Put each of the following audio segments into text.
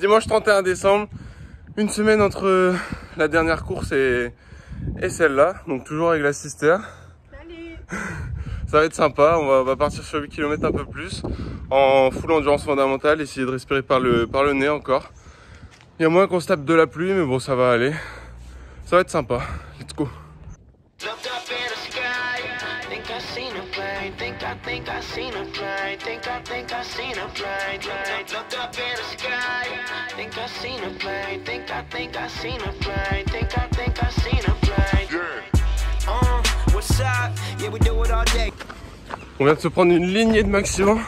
Dimanche 31 décembre, une semaine entre la dernière course et celle-là, donc toujours avec la sister. Salut. Ça va être sympa, on va partir sur 8 km un peu plus, en full endurance fondamentale, essayer de respirer par le nez encore. Il y a moins qu'on se tape de la pluie, mais bon, ça va aller. Ça va être sympa, let's go. On vient de se prendre une lignée de maximum.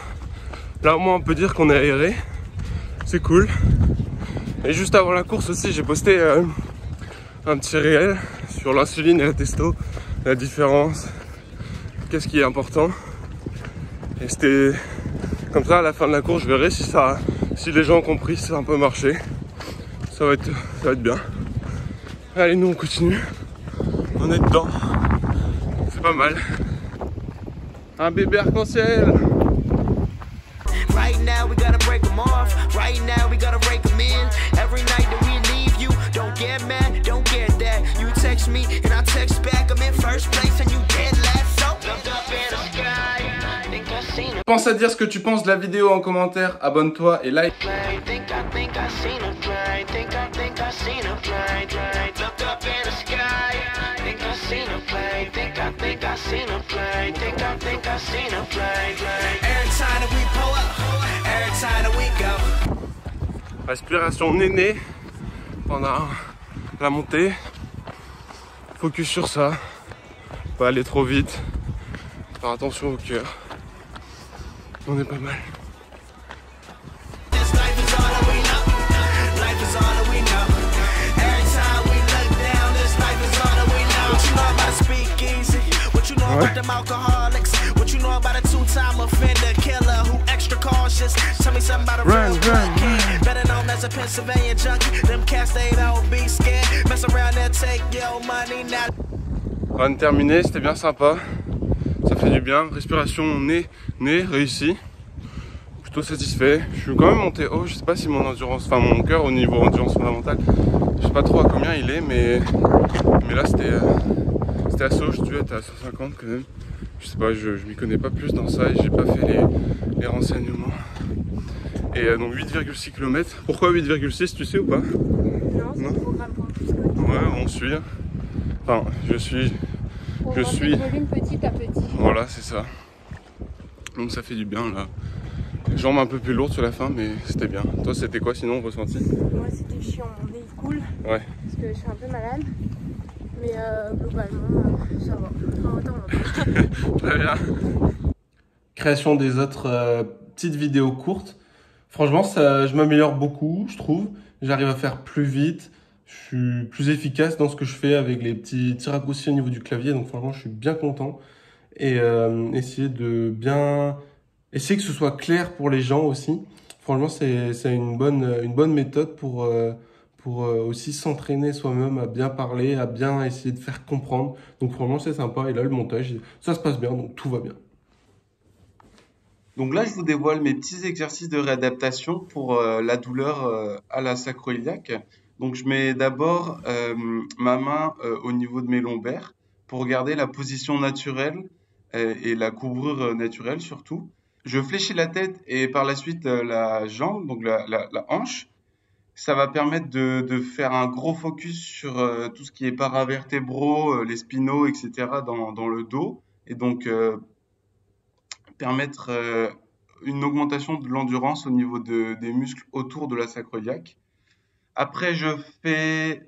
Là au moins on peut dire qu'on est aéré. C'est cool. Et juste avant la course aussi j'ai posté un petit réel sur l'insuline et la testo. La différence. Qu'est-ce qui est important. Et c'était comme ça à la fin de la course je verrai si les gens ont compris, si ça a un peu marché. Ça va être bien. Allez nous on continue. On est dedans. C'est pas mal. Un bébé arc-en-ciel. Right now we gotta break them off. Right now we gotta break them in. Every night that we leave you, don't get mad, don't get that. You text me and I text back. I'm in first place and you dead last. So looked up in the sky. Think I seen a Pense à dire ce que tu penses de la vidéo en commentaire, abonne-toi et like. plane. Think I seen a plane. Think I seen a plane. Looked up in the sky. Think I seen a plane. Think I seen a plane. Think I seen a plane. Every time that we pull up, every time that we go. Respiration néné pendant la montée. Focus sur ça. Pas aller trop vite. Faire attention au cœur. On est pas mal. This life is all that we know. Life is all that we know. Every time we look down, this life is all that we know. What you know about a speakeasy? What you know about them alcoholics? What you know about a two-time offender killer who extra cautious? Tell me something about a real kid. Better known as a Pennsylvania junkie. Them cats, they don't be scared. Mess around and take your money now. Run terminé, c'était bien sympa. Ça fait du bien. Respiration nez réussi. Plutôt satisfait. Je suis quand même monté haut. Je sais pas si mon endurance, enfin mon cœur au niveau endurance fondamentale, je sais pas trop à combien il est, mais là c'était assez haut. Je devais être à 150 quand même. Je sais pas, je m'y connais pas plus dans ça et j'ai pas fait les renseignements. Et donc 8,6 km. Pourquoi 8,6 tu sais ou pas? Non, c'est le programme qu'on puisse connaître. Ouais, on suit. Enfin, je suis. Le volume petit à petit. Voilà, c'est ça. Donc ça fait du bien là. Les jambes un peu plus lourdes sur la fin, mais c'était bien. Toi, c'était quoi sinon ressenti? Moi, c'était chiant. Mon nez il coule Ouais. parce que je suis un peu malade. Mais globalement, ça va. Enfin, attends, on va Très bien. Création des autres petites vidéos courtes. Franchement, je m'améliore beaucoup, je trouve. J'arrive à faire plus vite. Je suis plus efficace dans ce que je fais avec les petits raccourcis au niveau du clavier. Donc franchement, je suis bien content. Et essayer que ce soit clair pour les gens aussi. Franchement, c'est une bonne méthode pour aussi s'entraîner soi-même à bien parler, à bien essayer de faire comprendre. Donc franchement, c'est sympa. Et là, le montage, ça se passe bien, donc tout va bien. Donc là, je vous dévoile mes petits exercices de réadaptation pour la douleur à la sacro-iliaque. Donc je mets d'abord ma main au niveau de mes lombaires pour garder la position naturelle et la couvrure naturelle surtout. Je fléchis la tête et par la suite la jambe, donc la hanche. Ça va permettre de faire un gros focus sur tout ce qui est paravertébraux, les spinaux, etc. dans le dos. Et donc permettre une augmentation de l'endurance au niveau des muscles autour de la sacro-iliaque. Après, je fais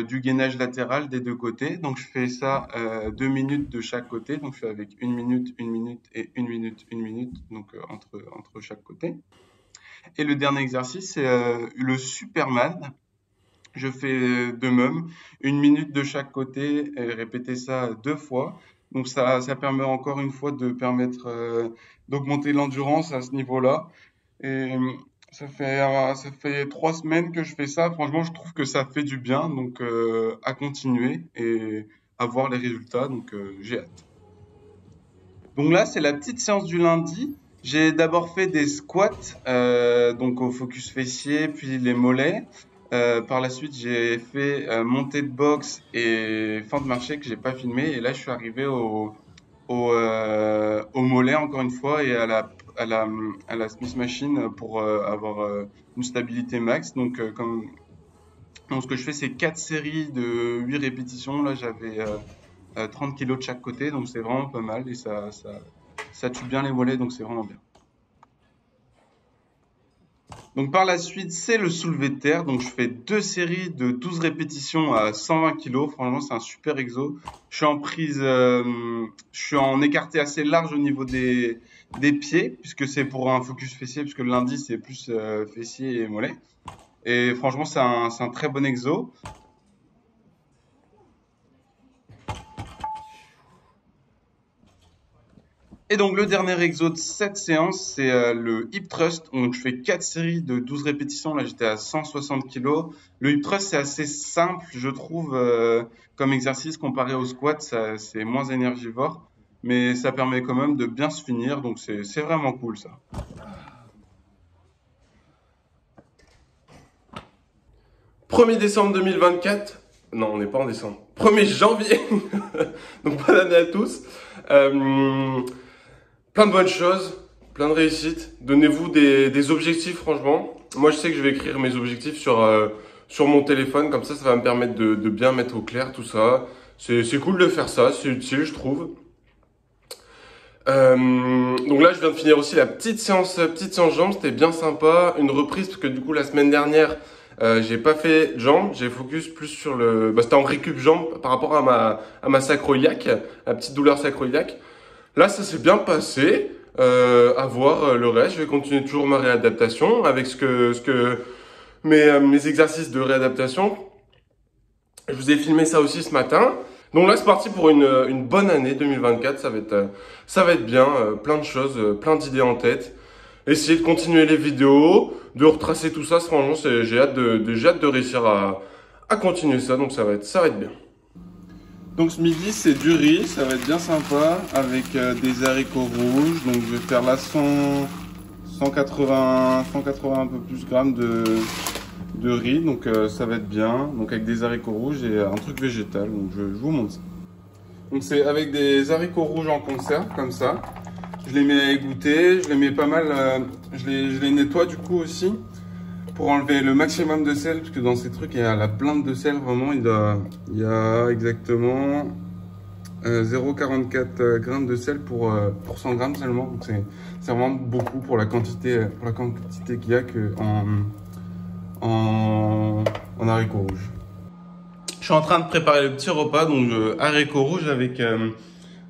du gainage latéral des deux côtés. Donc, je fais ça 2 minutes de chaque côté. Donc, je fais avec 1 minute, 1 minute et 1 minute, 1 minute, donc entre chaque côté. Et le dernier exercice, c'est le Superman. Je fais de même, 1 minute de chaque côté et répéter ça 2 fois. Donc, ça permet encore une fois de permettre d'augmenter l'endurance à ce niveau-là. Et ça fait 3 semaines que je fais ça. Franchement, je trouve que ça fait du bien. Donc, à continuer et à voir les résultats. Donc, j'ai hâte. Donc là, c'est la petite séance du lundi. J'ai d'abord fait des squats, donc au focus fessier, puis les mollets. Par la suite, j'ai fait montée de boxe et fente marché que j'ai pas filmé. Et là, je suis arrivé au mollet encore une fois et à la Smith Machine pour avoir une stabilité max. Donc, donc ce que je fais, c'est 4 séries de 8 répétitions. Là, j'avais 30 kilos de chaque côté, donc c'est vraiment pas mal et ça tue bien les mollets, donc c'est vraiment bien. Donc par la suite, c'est le soulevé de terre. Donc je fais 2 séries de 12 répétitions à 120 kg. Franchement, c'est un super exo. Je suis en prise, je suis en écarté assez large au niveau des pieds, puisque c'est pour un focus fessier, puisque le lundi, c'est plus fessier et mollet. Et franchement, c'est un très bon exo. Et donc le dernier exo de cette séance, c'est le hip thrust. Donc je fais 4 séries de 12 répétitions. Là, j'étais à 160 kg. Le hip thrust, c'est assez simple, je trouve, comme exercice comparé au squat. C'est moins énergivore, mais ça permet quand même de bien se finir. Donc c'est vraiment cool ça. « 1er décembre 2024 ». Non, on n'est pas en décembre. 1er janvier. Donc bonne année à tous. Plein de bonnes choses, plein de réussites. Donnez-vous des objectifs, franchement. Moi, je sais que je vais écrire mes objectifs sur mon téléphone. Comme ça va me permettre de bien mettre au clair tout ça. C'est cool de faire ça, c'est utile, je trouve. Donc là, je viens de finir aussi la petite séance jambes. C'était bien sympa. Une reprise, parce que du coup, la semaine dernière, j'ai pas fait jambes. J'ai focus plus sur le... c'était en récup jambes par rapport à ma sacro-iliaque, la petite douleur sacro-iliaque. Là, ça s'est bien passé. À voir le reste. Je vais continuer toujours ma réadaptation avec mes exercices de réadaptation. Je vous ai filmé ça aussi ce matin. Donc là, c'est parti pour une bonne année 2024. Ça va être bien. Plein de choses, plein d'idées en tête. Essayer de continuer les vidéos, de retracer tout ça. Franchement, j'ai hâte de réussir à continuer ça. Donc ça va être bien. Donc ce midi, c'est du riz, ça va être bien sympa, avec des haricots rouges. Donc je vais faire là 180 un peu plus grammes de riz, donc ça va être bien. Donc avec des haricots rouges et un truc végétal, donc je vous montre ça. Donc c'est avec des haricots rouges en conserve, comme ça. Je les mets à égoutter, je les mets pas mal, je les nettoie du coup aussi. Pour enlever le maximum de sel, parce que dans ces trucs, il y a la plainte de sel, vraiment, il y a exactement 0,44 grammes de sel pour 100 grammes seulement. Donc c'est vraiment beaucoup pour la quantité qu'il y a en haricots rouges. Je suis en train de préparer le petit repas, donc haricots rouges avec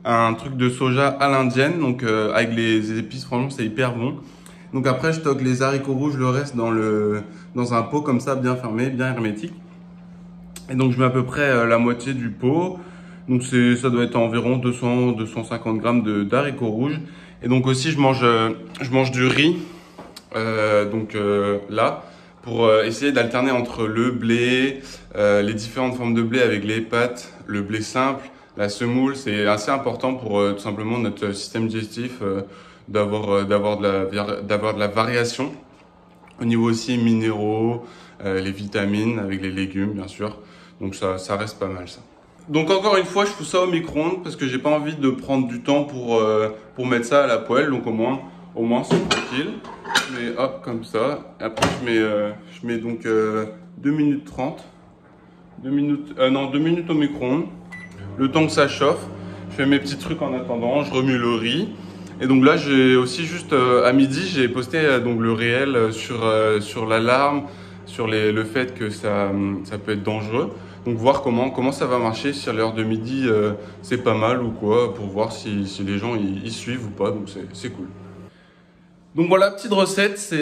un truc de soja à l'indienne, donc avec les épices, franchement, c'est hyper bon. Donc après, je stocke les haricots rouges, le reste dans un pot comme ça, bien fermé, bien hermétique. Et donc je mets à peu près la moitié du pot. Donc ça doit être environ 200-250 grammes d'haricots rouges. Et donc aussi, je mange du riz. Là, pour essayer d'alterner entre le blé, les différentes formes de blé avec les pâtes, le blé simple, la semoule. C'est assez important pour tout simplement notre système digestif. D'avoir de la variation au niveau aussi minéraux, les vitamines avec les légumes bien sûr, donc ça reste pas mal ça. Donc encore une fois, je fous ça au micro-ondes parce que j'ai pas envie de prendre du temps pour mettre ça à la poêle, donc au moins c'est tranquille. Je mets hop comme ça, après je mets donc 2 minutes 30, 2 minutes au micro-ondes, le temps que ça chauffe. Je fais mes petits trucs en attendant, je remue le riz. Et donc là, j'ai aussi juste à midi, j'ai posté donc le réel sur l'alarme, sur le fait que ça peut être dangereux. Donc voir comment ça va marcher, si à l'heure de midi c'est pas mal ou quoi, pour voir si les gens y suivent ou pas. Donc c'est cool. Donc voilà, petite recette, c'est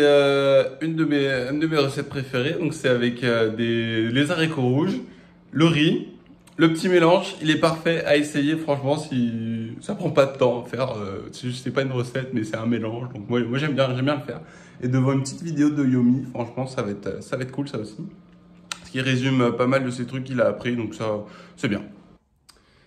une de mes recettes préférées. Donc c'est avec les haricots rouges, le riz. Le petit mélange, il est parfait à essayer, franchement, si ça prend pas de temps à faire, c'est pas une recette, mais c'est un mélange, donc moi j'aime bien le faire. Et devant une petite vidéo de Yomi, franchement, ça va être cool ça aussi. Ce qui résume pas mal de ces trucs qu'il a appris, donc ça, c'est bien.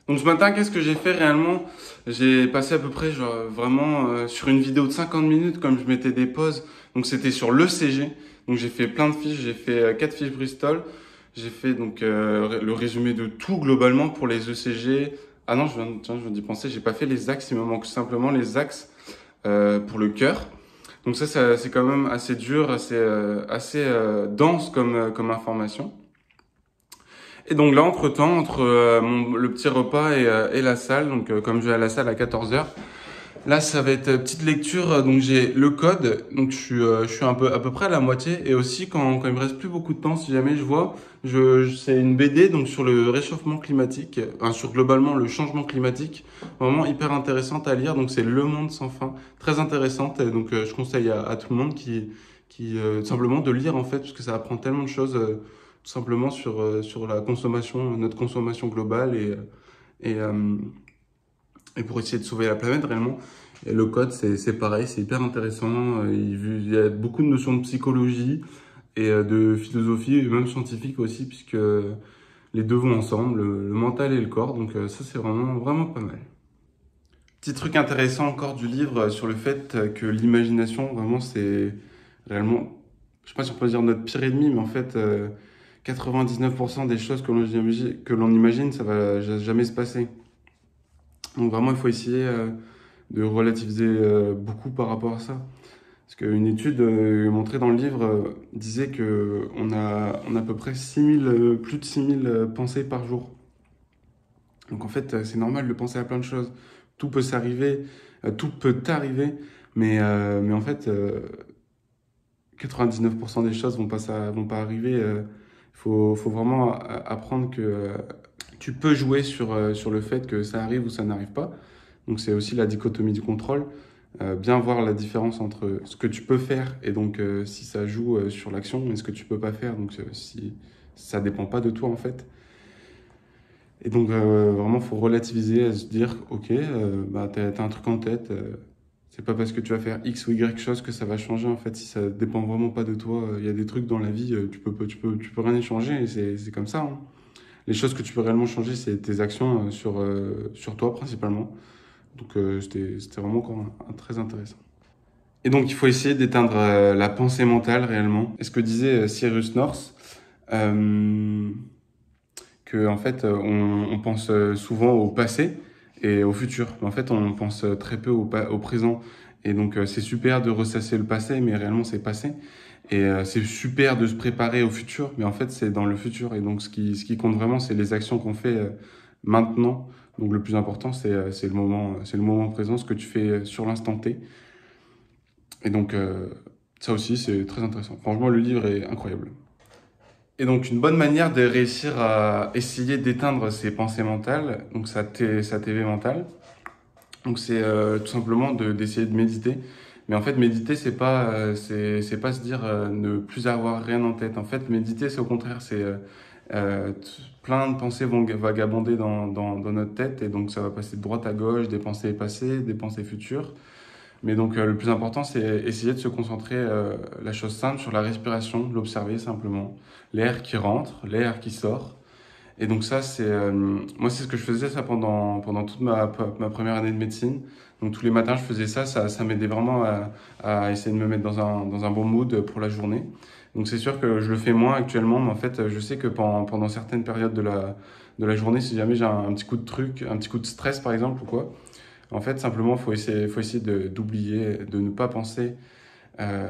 Donc ce matin, qu'est-ce que j'ai fait réellement? J'ai passé à peu près vraiment sur une vidéo de 50 minutes comme je mettais des pauses. Donc c'était sur l'ECG. Donc j'ai fait plein de fiches, j'ai fait 4 fiches Bristol. J'ai fait donc le résumé de tout globalement pour les ECG. Ah non, je viens d'y penser, j'ai pas fait les axes, il me manque simplement les axes pour le cœur. Donc ça c'est quand même assez dur, assez dense comme information. Et donc là, entre-temps, entre le petit repas et la salle, donc comme je vais à la salle à 14h, là, ça va être petite lecture. Donc j'ai le code, donc je suis à peu près à la moitié. Et aussi, quand il me reste plus beaucoup de temps, si jamais je vois, c'est une BD donc sur le réchauffement climatique, sur globalement le changement climatique, vraiment hyper intéressante à lire. Donc c'est Le Monde sans fin, très intéressante. Et donc je conseille à tout le monde qui simplement de lire en fait, parce que ça apprend tellement de choses. Tout simplement sur la consommation, notre consommation globale et pour essayer de sauver la planète réellement. Et le code, c'est pareil, c'est hyper intéressant. Il y a beaucoup de notions de psychologie et de philosophie, et même scientifique aussi, puisque les deux vont ensemble, le mental et le corps. Donc ça, c'est vraiment pas mal. Petit truc intéressant encore du livre sur le fait que l'imagination, vraiment, c'est réellement, je sais pas si on peut dire notre pire ennemi, mais en fait... 99% des choses que l'on imagine, ça va jamais se passer. Donc vraiment, il faut essayer de relativiser beaucoup par rapport à ça. Parce qu'une étude montrée dans le livre disait qu'on a à peu près plus de 6000 pensées par jour. Donc en fait, c'est normal de penser à plein de choses. Tout peut s'arriver, tout peut t'arriver, mais en fait, 99% des choses vont pas arriver. Faut vraiment apprendre que tu peux jouer sur le fait que ça arrive ou ça n'arrive pas. Donc c'est aussi la dichotomie du contrôle. Bien voir la différence entre ce que tu peux faire et donc si ça joue sur l'action et ce que tu peux pas faire. Donc si ça dépend pas de toi en fait. Et donc vraiment faut relativiser, à se dire ok, t'as un truc en tête. C'est pas parce que tu vas faire X ou Y chose que ça va changer en fait. Si ça dépend vraiment pas de toi, il y a des trucs dans la vie, tu peux rien y changer et c'est comme ça. Hein. Les choses que tu peux réellement changer, c'est tes actions sur toi principalement. Donc c'était vraiment encore très intéressant. Et donc il faut essayer d'éteindre la pensée mentale réellement. Et ce que disait Cyrus North, que en fait on pense souvent au passé et au futur. Mais en fait, on pense très peu au présent. Et donc, c'est super de ressasser le passé, mais réellement, c'est passé. Et c'est super de se préparer au futur, mais en fait, c'est dans le futur. Et donc, ce qui compte vraiment, c'est les actions qu'on fait maintenant. Donc, le plus important, c'est le moment présent, ce que tu fais sur l'instant T. Et donc, ça aussi, c'est très intéressant. Franchement, le livre est incroyable. Et donc, une bonne manière de réussir à essayer d'éteindre ses pensées mentales, donc sa TV mentale, donc c'est tout simplement d'essayer de méditer. Mais en fait, méditer, c'est pas se dire ne plus avoir rien en tête. En fait, méditer, c'est au contraire, c'est plein de pensées vont vagabonder dans notre tête, et donc ça va passer de droite à gauche, des pensées passées, des pensées futures. Mais donc le plus important, c'est essayer de se concentrer, la chose simple, sur la respiration, l'observer simplement. L'air qui rentre, l'air qui sort. Et donc ça, moi, c'est ce que je faisais ça pendant toute ma première année de médecine. Donc tous les matins, je faisais ça m'aidait vraiment à essayer de me mettre dans un bon mood pour la journée. Donc c'est sûr que je le fais moins actuellement, mais en fait, je sais que pendant certaines périodes de la journée, si jamais j'ai un petit coup de stress par exemple ou quoi, en fait, simplement, faut essayer d'oublier, de ne pas penser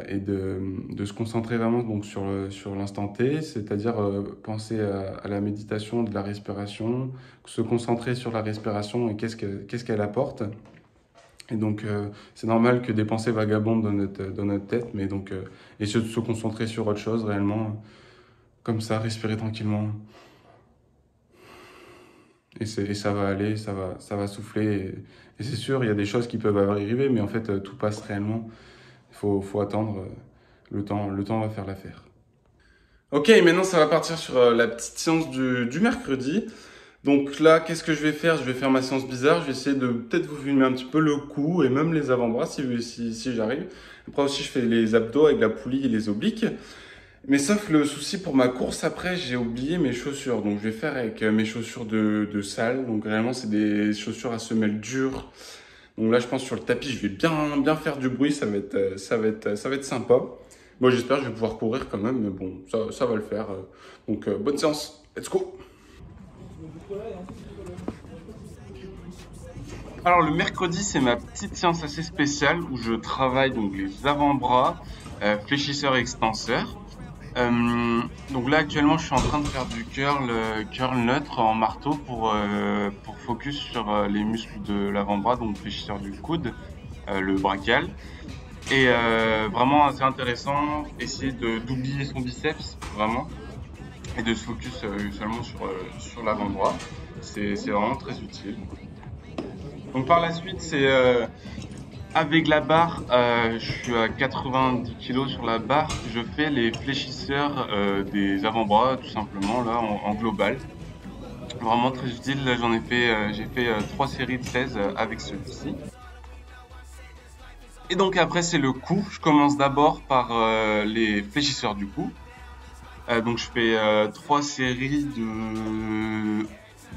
et de se concentrer vraiment donc sur l'instant T, c'est-à-dire penser à la méditation de la respiration, se concentrer sur la respiration et qu'est-ce qu'elle apporte. Et donc, c'est normal que des pensées vagabondent dans notre tête, mais donc, essayer de se concentrer sur autre chose réellement, comme ça, respirer tranquillement. Et ça va aller, ça va souffler. Et c'est sûr, il y a des choses qui peuvent arriver, mais en fait, tout passe réellement. Il faut attendre. Le temps va faire l'affaire. Ok, maintenant, ça va partir sur la petite séance du mercredi. Donc là, qu'est-ce que je vais faire? Je vais faire ma séance bizarre. Je vais essayer de peut-être vous filmer un petit peu le cou et même les avant-bras si j'arrive. Après aussi, je fais les abdos avec la poulie et les obliques. Mais sauf le souci pour ma course, après, j'ai oublié mes chaussures. Donc, je vais faire avec mes chaussures de salle. Donc, réellement, c'est des chaussures à semelle dure. Donc là, je pense sur le tapis, je vais bien faire du bruit. Ça va être sympa. Moi, j'espère que je vais pouvoir courir quand même. Mais bon, ça va le faire. Donc, bonne séance. Let's go! Alors, le mercredi, c'est ma petite séance assez spéciale où je travaille donc les avant-bras, fléchisseurs et extenseurs. Donc là actuellement je suis en train de faire du curl neutre en marteau pour focus sur les muscles de l'avant-bras, donc fléchisseur du coude, le brachial. Et vraiment assez intéressant, essayer d'oublier son biceps vraiment et de se focus seulement sur l'avant-bras. C'est vraiment très utile. Donc par la suite c'est avec la barre, je suis à 90 kg sur la barre. Je fais les fléchisseurs des avant-bras, tout simplement, là, en global. Vraiment très utile. Là, j'ai fait 3 séries de 16 avec celui-ci. Et donc après, c'est le cou. Je commence d'abord par les fléchisseurs du cou. Donc je fais 3 séries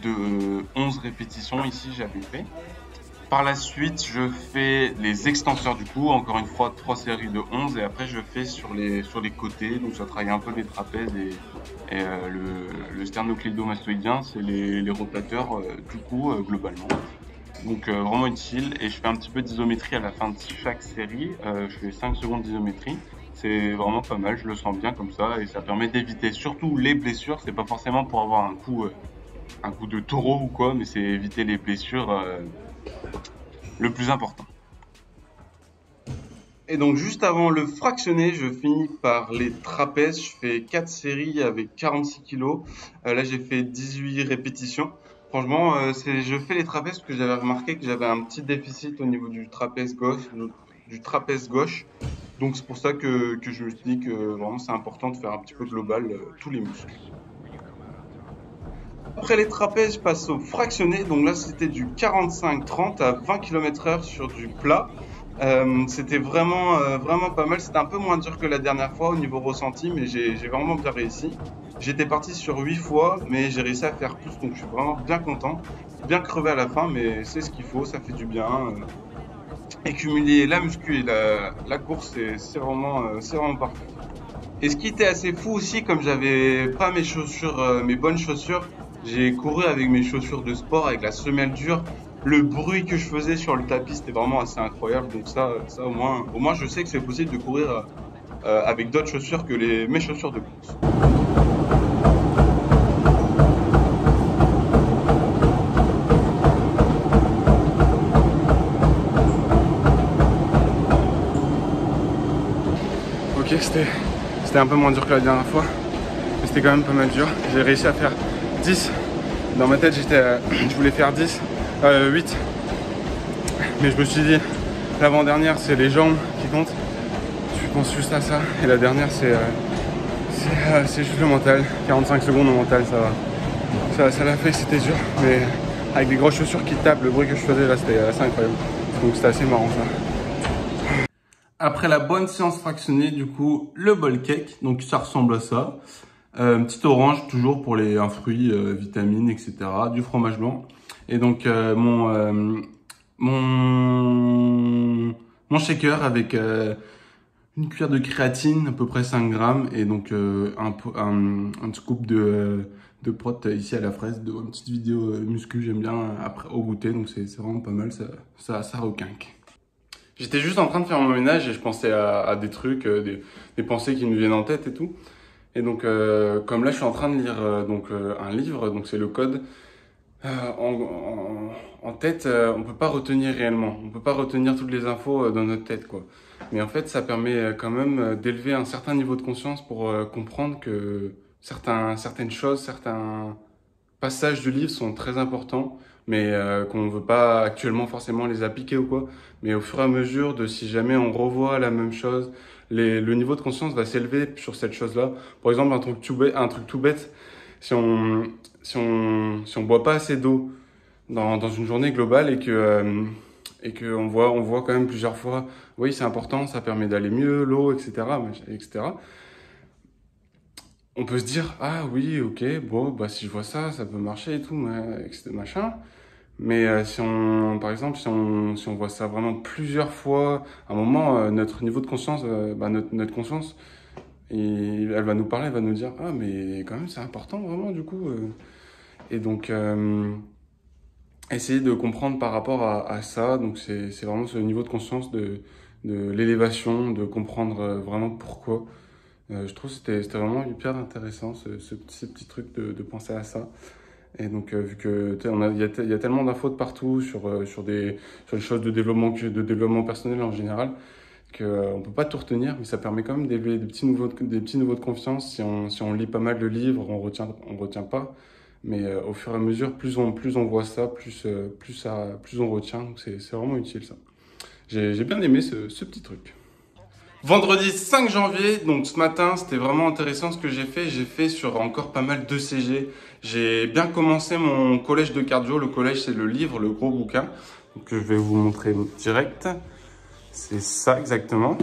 de 11 répétitions. Ici, j'avais fait. Par la suite, je fais les extenseurs du cou, encore une fois 3 séries de 11 et après je fais sur les côtés, donc ça travaille un peu les trapèzes et le sternocléidomastoïdien, c'est les rotateurs du cou globalement. Donc vraiment utile et je fais un petit peu d'isométrie à la fin de chaque série, je fais 5 secondes d'isométrie. C'est vraiment pas mal, je le sens bien comme ça et ça permet d'éviter surtout les blessures, c'est pas forcément pour avoir un coup de taureau ou quoi, mais c'est éviter les blessures le plus important. Et donc juste avant le fractionné, je finis par les trapèzes. Je fais 4 séries avec 46 kg. Là j'ai fait 18 répétitions. Franchement, je fais les trapèzes parce que j'avais remarqué que j'avais un petit déficit au niveau du trapèze gauche. Donc c'est pour ça que je me suis dit que vraiment c'est important de faire un petit peu global tous les muscles. Après les trapèzes, je passe au fractionné. Donc là, c'était du 45-30 à 20 km/h sur du plat. C'était vraiment pas mal. C'était un peu moins dur que la dernière fois au niveau ressenti, mais j'ai vraiment bien réussi. J'étais parti sur 8 fois, mais j'ai réussi à faire plus, donc je suis vraiment bien content. Bien crevé à la fin, mais c'est ce qu'il faut, ça fait du bien. Et cumuler la muscu et la course, c'est vraiment parfait. Et ce qui était assez fou aussi, comme j'avais pas mes chaussures, mes bonnes chaussures, j'ai couru avec mes chaussures de sport, avec la semelle dure. Le bruit que je faisais sur le tapis, c'était vraiment assez incroyable. Donc ça au moins, je sais que c'est possible de courir avec d'autres chaussures que mes chaussures de course. Ok, c'était un peu moins dur que la dernière fois, mais c'était quand même pas mal dur. J'ai réussi à faire 10. Dans ma tête, je voulais faire 8. Mais je me suis dit, l'avant-dernière, c'est les jambes qui comptent. Je pense juste à ça. Et la dernière, c'est juste le mental. 45 secondes au mental, ça va. Ça l'a fait, c'était dur. Mais avec des grosses chaussures qui tapent, le bruit que je faisais là, c'était assez incroyable. Donc c'était assez marrant ça. Après la bonne séance fractionnée, du coup, le ball cake. Donc ça ressemble à ça. Petite orange, toujours pour un fruit, vitamines, etc. Du fromage blanc. Et donc mon shaker avec une cuillère de créatine, à peu près 5 grammes. Et donc un scoop de prot ici à la fraise. Une petite vidéo muscu, j'aime bien après au goûter. Donc c'est vraiment pas mal, ça requinque. J'étais juste en train de faire mon ménage et je pensais à des trucs, des pensées qui me viennent en tête et tout. Et donc, comme là, je suis en train de lire un livre, donc c'est le code. En tête, on peut pas retenir réellement. On peut pas retenir toutes les infos dans notre tête, quoi. Mais en fait, ça permet quand même d'élever un certain niveau de conscience pour comprendre que certaines choses, certains passages du livre sont très importants, mais qu'on ne veut pas actuellement forcément les appliquer ou quoi. Mais au fur et à mesure de si jamais on revoit la même chose, le niveau de conscience va s'élever sur cette chose-là. Par exemple, un truc tout bête, si on boit pas assez d'eau dans une journée globale et que on voit quand même plusieurs fois, oui, c'est important, ça permet d'aller mieux, l'eau, etc., etc. on peut se dire, ah oui, ok, bon, bah si je vois ça, ça peut marcher et tout, machin. Mais par exemple, si on voit ça vraiment plusieurs fois, à un moment, notre niveau de conscience, notre conscience, elle va nous parler, elle va nous dire, ah mais quand même c'est important vraiment du coup. Et donc essayer de comprendre par rapport à ça. Donc c'est vraiment ce niveau de conscience de l'élévation, de comprendre vraiment pourquoi. Je trouve que c'était vraiment hyper intéressant ces petits trucs de penser à ça. Et donc, vu que il y a tellement d'infos de partout sur des choses de développement personnel en général, qu'on ne peut pas tout retenir, mais ça permet quand même d'élever des petits niveaux de confiance. Si on lit pas mal de livres, on retient pas. Mais au fur et à mesure, plus on voit ça, plus on retient. Donc c'est vraiment utile ça. J'ai bien aimé ce petit truc. Vendredi 5 janvier, donc ce matin, c'était vraiment intéressant ce que j'ai fait. J'ai fait sur encore pas mal de CG. J'ai bien commencé mon collège de cardio. Le collège, c'est le livre, le gros bouquin. Donc je vais vous montrer direct. C'est ça exactement.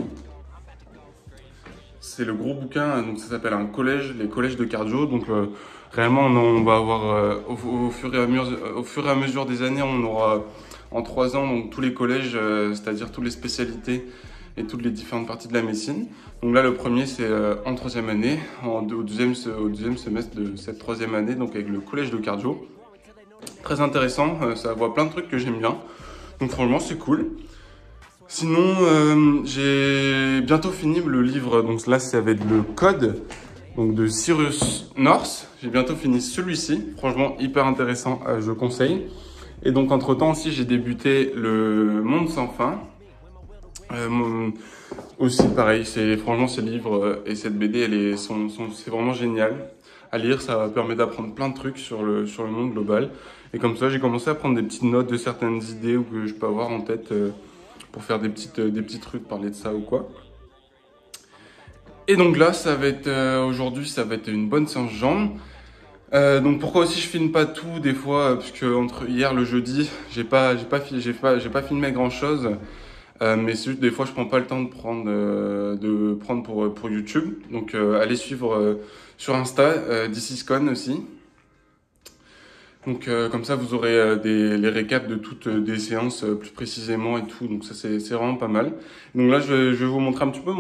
C'est le gros bouquin, donc ça s'appelle les collèges de cardio. Donc réellement, on va avoir au fur et à mesure des années, on aura en 3 ans donc tous les collèges, c'est-à-dire toutes les spécialités et toutes les différentes parties de la médecine. Donc là, le premier, c'est en 3e année, au deuxième semestre de cette 3e année, donc avec le collège de cardio. Très intéressant, ça voit plein de trucs que j'aime bien. Donc franchement, c'est cool. Sinon, j'ai bientôt fini le livre, donc là, c'est avec le code donc de Cyrus North. J'ai bientôt fini celui-ci, franchement, hyper intéressant, je conseille. Et donc, entre-temps aussi, j'ai débuté le Monde sans fin. Aussi pareil, franchement ces livres et cette BD, c'est vraiment génial à lire. Ça permet d'apprendre plein de trucs sur le monde global. Et comme ça, j'ai commencé à prendre des petites notes de certaines idées ou que je peux avoir en tête pour faire des petits trucs, parler de ça ou quoi. Et donc là, aujourd'hui, ça va être une bonne séance jambes. Donc pourquoi aussi je filme pas tout des fois, parce que entre hier le jeudi, j'ai pas filmé grand chose. Mais c'est juste des fois je prends pas le temps de prendre pour YouTube. Donc allez suivre sur Insta DCSCon aussi. Donc comme ça vous aurez les récaps de toutes des séances plus précisément et tout. Donc ça c'est vraiment pas mal. Donc là je vais vous montrer un petit peu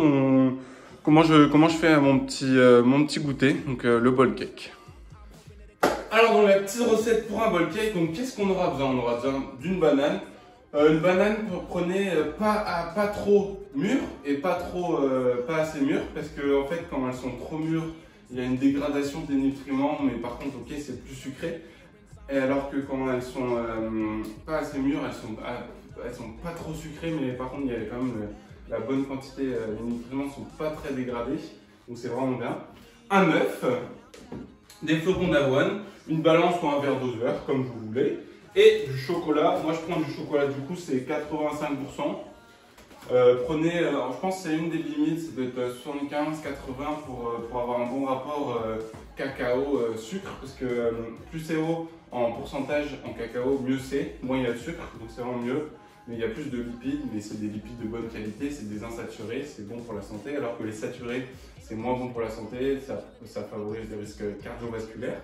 comment je fais mon petit goûter. Donc le bowl cake. Alors dans la petite recette pour un bowl cake, donc qu'est-ce qu'on aura besoin? On aura besoin d'une banane. Une banane, prenez pas trop mûre et pas assez mûre, parce que en fait quand elles sont trop mûres, il y a une dégradation des nutriments, mais par contre ok c'est plus sucré. Et alors que quand elles sont pas assez mûres, elles sont pas trop sucrées, mais par contre il y a quand même la bonne quantité, les nutriments sont pas très dégradés, donc c'est vraiment bien. Un œuf, des flocons d'avoine, une balance ou un verre doseur comme vous voulez. Et du chocolat, moi je prends du chocolat, du coup c'est 85%. Prenez, alors je pense que c'est une des limites, c'est d'être 75-80 pour avoir un bon rapport cacao-sucre, parce que plus c'est haut en pourcentage en cacao, mieux c'est, moins il y a de sucre, donc c'est vraiment mieux. Mais il y a plus de lipides, mais c'est des lipides de bonne qualité, c'est des insaturés, c'est bon pour la santé, alors que les saturés, c'est moins bon pour la santé, ça favorise des risques cardiovasculaires.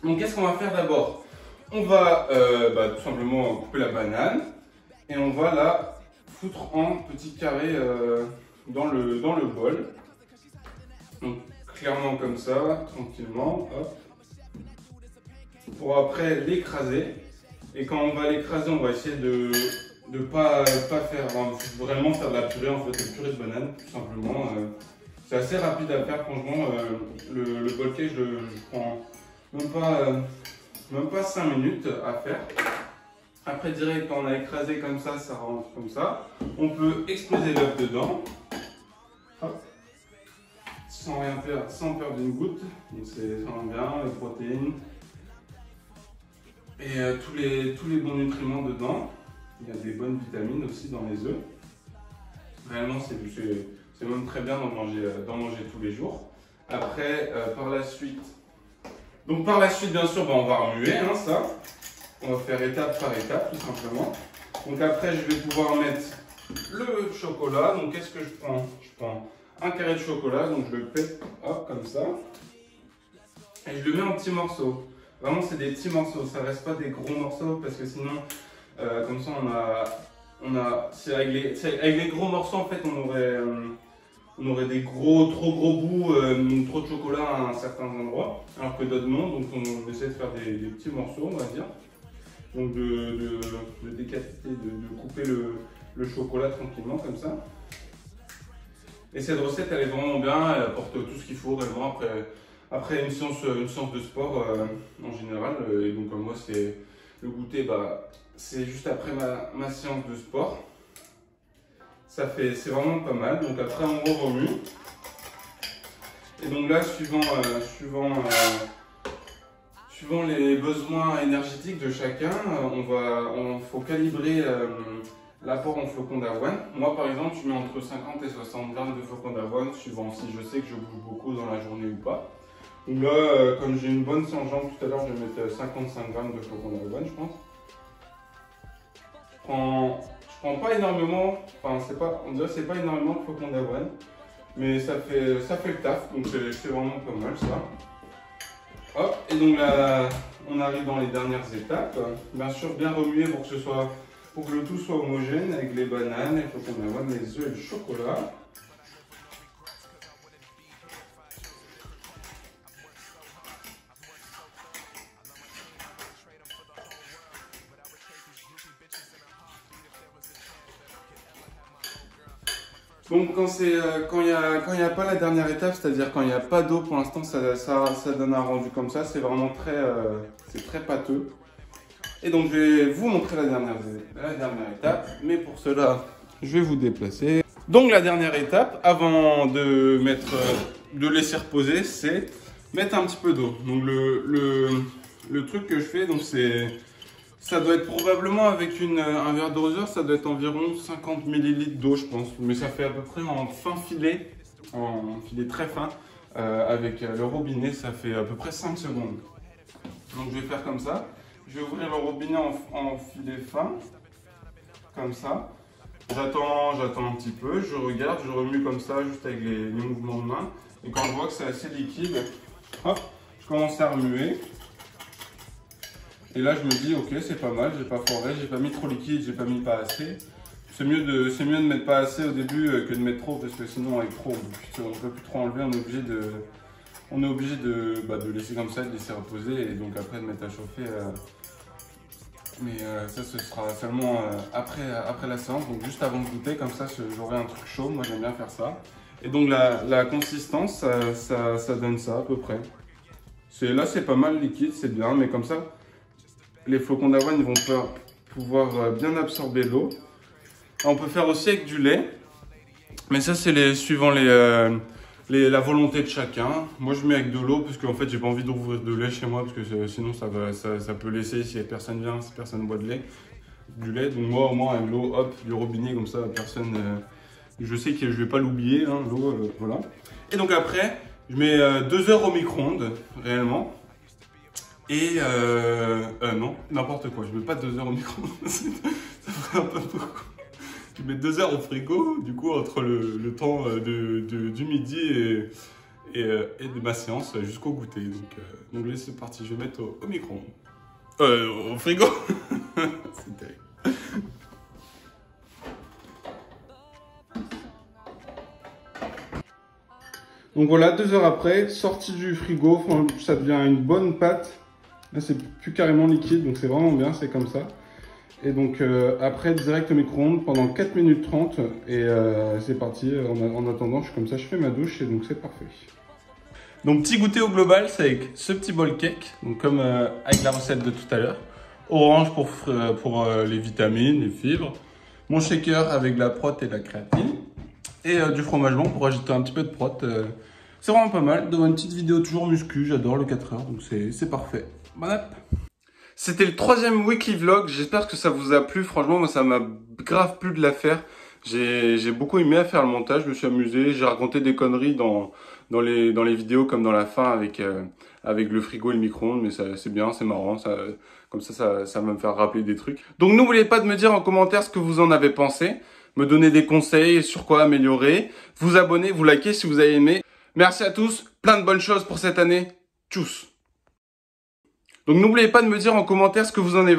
Donc qu'est-ce qu'on va faire d'abord? On va tout simplement couper la banane et on va la foutre en petits carrés dans le bol. Donc clairement comme ça, tranquillement, hop. Pour après l'écraser. Et quand on va l'écraser, on va essayer de pas faire, vraiment faire de la purée, en fait, une purée de banane, tout simplement. C'est assez rapide à faire, franchement. Le bol cake, je prends même pas 5 minutes à faire. Après, direct, quand on a écrasé comme ça rentre comme ça. On peut exploser l'œuf dedans. Hop. Sans rien faire, sans perdre une goutte. Donc c'est vraiment bien, les protéines. Et tous les bons nutriments dedans. Il y a des bonnes vitamines aussi dans les œufs. Réellement, c'est même très bien d'en manger tous les jours. Après, par la suite, bien sûr, on va remuer ça. On va faire étape par étape, tout simplement. Donc après, je vais pouvoir mettre le chocolat. Donc qu'est-ce que je prends? Je prends un carré de chocolat, donc je le pète, hop, comme ça. Et je le mets en petits morceaux. Vraiment, c'est des petits morceaux, ça reste pas des gros morceaux parce que sinon, comme ça, avec les gros morceaux, en fait, on aurait des trop gros bouts, trop de chocolat à un certain endroit, alors que d'autres non. Donc, on essaie de faire des petits morceaux, on va dire. Donc, de décapiter, de couper le chocolat tranquillement, comme ça. Et cette recette, elle est vraiment bien, elle apporte tout ce qu'il faut réellement après une séance de sport en général. Et donc moi, c'est le goûter, c'est juste après ma séance de sport. C'est vraiment pas mal. Donc après, on remue. Et donc là, suivant les besoins énergétiques de chacun, faut calibrer l'apport en flocons d'avoine. Moi, par exemple, je mets entre 50 et 60 grammes de flocons d'avoine, suivant si je sais que je bouge beaucoup dans la journée ou pas. Donc là, comme j'ai une bonne séance jambes tout à l'heure, je vais mettre 55 grammes de flocons d'avoine, je pense. Je prends pas énormément, on dirait que c'est pas énormément de flocons d'avoine, mais ça fait le taf, donc c'est vraiment pas mal ça. Hop, et donc là, on arrive dans les dernières étapes. Bien sûr, bien remuer pour que le tout soit homogène avec les bananes, les flocons d'avoine, les œufs et le chocolat. Donc quand il y a pas la dernière étape, c'est-à-dire quand il n'y a pas d'eau, pour l'instant ça donne un rendu comme ça, c'est vraiment très pâteux. Et donc je vais vous montrer la dernière étape, mais pour cela je vais vous déplacer. Donc la dernière étape, avant de laisser reposer, c'est mettre un petit peu d'eau. Donc le truc que je fais, donc ça doit être probablement avec un verre d'arroseur, ça doit être environ 50 ml d'eau, je pense. Mais ça fait à peu près en filet très fin, avec le robinet, ça fait à peu près 5 secondes. Donc je vais faire comme ça. Je vais ouvrir le robinet en filet fin, comme ça. J'attends un petit peu, je regarde, je remue comme ça, juste avec les mouvements de main. Et quand je vois que c'est assez liquide, hop, je commence à remuer. Et là, je me dis, ok, c'est pas mal, j'ai pas foiré, j'ai pas mis trop liquide, j'ai pas mis pas assez. C'est mieux de mettre pas assez au début que de mettre trop, parce que sinon, avec trop, on peut plus trop enlever, on est obligé de laisser comme ça, de laisser reposer, et donc après de mettre à chauffer. Mais ça, ce sera seulement après la séance, donc juste avant de goûter, comme ça, j'aurai un truc chaud, moi j'aime bien faire ça. Et donc la consistance, ça donne ça à peu près. Là, c'est pas mal liquide, c'est bien, mais comme ça, les flocons d'avoine ils vont pouvoir bien absorber l'eau. On peut faire aussi avec du lait, mais ça c'est suivant la volonté de chacun. Moi je mets avec de l'eau parce qu'en fait j'ai pas envie d'ouvrir de lait chez moi parce que sinon ça peut laisser si personne vient, si personne boit du lait. Donc moi au moins avec l'eau, hop, du robinet comme ça, personne. Je sais que je vais pas l'oublier, hein, l'eau, voilà. Et donc après je mets 2 heures au micro-ondes réellement. Et non, n'importe quoi, je mets pas 2 heures au micro-ondes, ça ferait un peu beaucoup. Je mets 2 heures au frigo, du coup, entre le temps du midi et de ma séance jusqu'au goûter. Donc là, c'est parti, je vais mettre au micro-ondes. Au frigo. C'est terrible. Donc voilà, 2 heures après, sorti du frigo, ça devient une bonne pâte. Là, c'est plus carrément liquide, donc c'est vraiment bien, c'est comme ça. Et donc après, direct au micro-ondes pendant 4 minutes 30 et c'est parti. En attendant, je suis comme ça, je fais ma douche et donc c'est parfait. Donc petit goûter au global, c'est avec ce petit bol cake, donc comme avec la recette de tout à l'heure. Orange pour les vitamines, les fibres. Mon shaker avec de la prot et de la créatine. Et du fromage blanc pour ajouter un petit peu de prot. C'est vraiment pas mal. Dans une petite vidéo toujours muscu, j'adore le 4 heures, donc c'est parfait. Bon app. C'était le 3e weekly vlog, j'espère que ça vous a plu. Franchement, moi ça m'a grave plu de la faire. J'ai beaucoup aimé à faire le montage, je me suis amusé. J'ai raconté des conneries dans les vidéos comme dans la fin avec le frigo et le micro-ondes. Mais c'est bien, c'est marrant, comme ça va me faire rappeler des trucs. Donc n'oubliez pas de me dire en commentaire ce que vous en avez pensé. me donner des conseils sur quoi améliorer, vous abonner, vous liker si vous avez aimé. Merci à tous, plein de bonnes choses pour cette année. Tchuss. Donc n'oubliez pas de me dire en commentaire ce que vous en avez,